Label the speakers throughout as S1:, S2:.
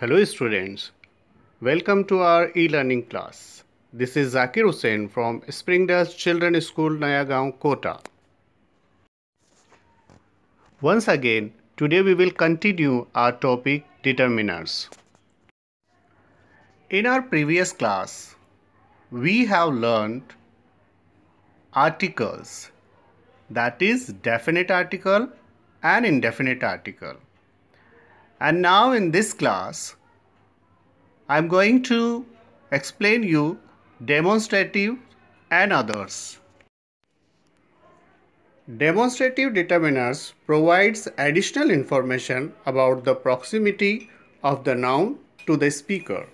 S1: Hello students, welcome to our e-learning class. This is Zakir Hussain from Springdale Children's School, Nayagaon, Kota. Once again, today we will continue our topic determiners. In our previous class, we have learned articles, that is definite article and indefinite article. And now in this class, I am going to explain you demonstrative and others. Demonstrative determiners provides additional information about the proximity of the noun to the speaker.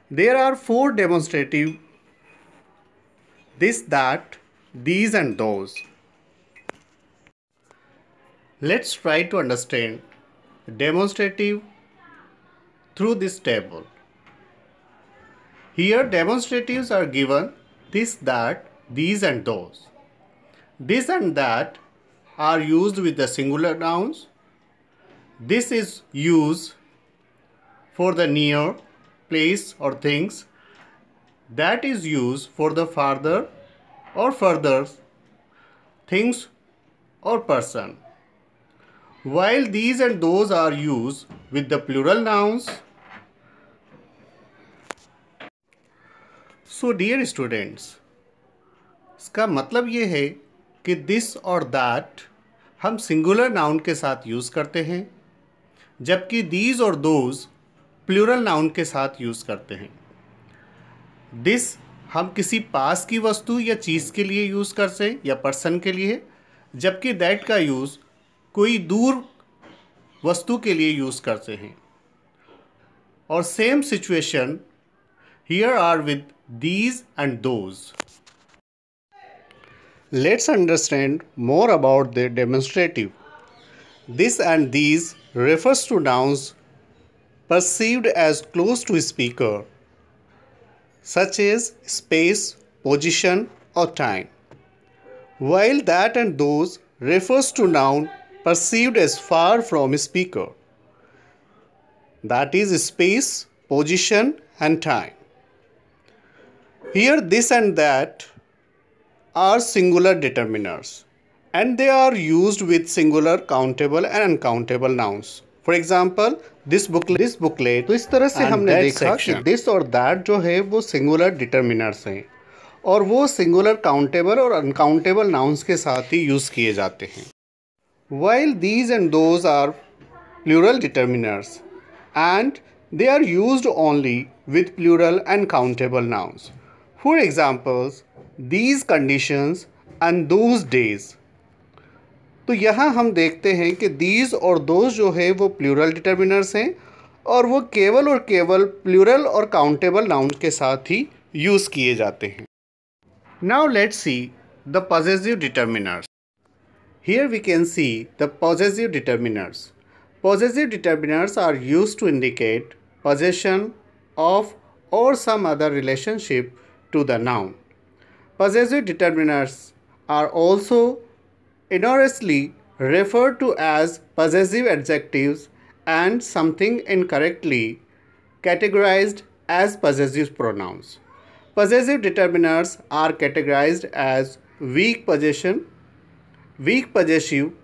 S1: There are four demonstrative: this, that, these and those. Let's try to understand demonstrative through this table. Here demonstratives are given: this, that, these and those. This and that are used with the singular nouns. This is used for the near, place or things. That is used for the farther or further things or person. While these and those are used with the plural nouns. So dear students, इसका मतलब ये है कि this और that हम singular noun के साथ use करते हैं, जबकि these और those plural noun के साथ यूज़ करते हैं. This हम किसी पास की वस्तु या चीज़ के लिए यूज़ करते हैं या पर्सन के लिए, जबकि that का यूज़ कोई दूर वस्तु के लिए यूज़ करते हैं. और same situation here are with these and those. Let's understand more about the demonstrative. This and these refers to nouns perceived as close to speaker, such as space, position or time. While that and those refers to noun perceived as far from speaker, that is space, position and time. Here this and that are singular determiners and they are used with singular countable and uncountable nouns. For example, this booklet. तो इस तरह से हमने देखा कि this और that जो है वो singular determiners हैं और वो singular countable और uncountable nouns के साथ ही यूज़ किए जाते हैं. While these and those are plural determiners and they are used only with plural and countable nouns. For examples, these conditions and those days. तो यहाँ हम देखते हैं कि these और those जो है वो plural determiners हैं और वो केवल और केवल plural और countable noun के साथ ही यूज़ किए जाते हैं. Now let's see the possessive determiners. Here we can see the possessive determiners. Possessive determiners are used to indicate possession of or some other relationship to the noun. Possessive determiners are also erroneously referred to as possessive adjectives and something incorrectly categorized as possessive pronouns. Possessive determiners are categorized as weak possessive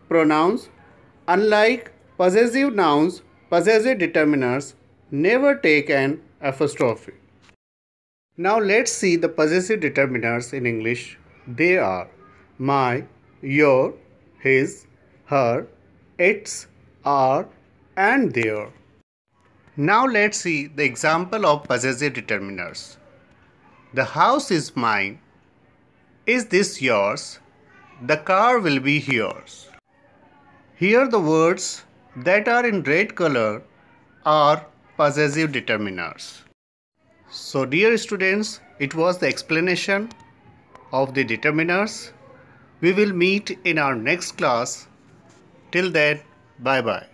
S1: pronouns. Unlike possessive nouns, possessive determiners never take an apostrophe. Now let's see the possessive determiners in English. They are my, your, his, her, its, our and their. Now let's see the example of possessive determiners. The house is mine. Is this yours? The car will be yours. Here the words that are in red color are possessive determiners. So dear students, it was the explanation of the determiners. We will meet in our next class. Till then, bye bye.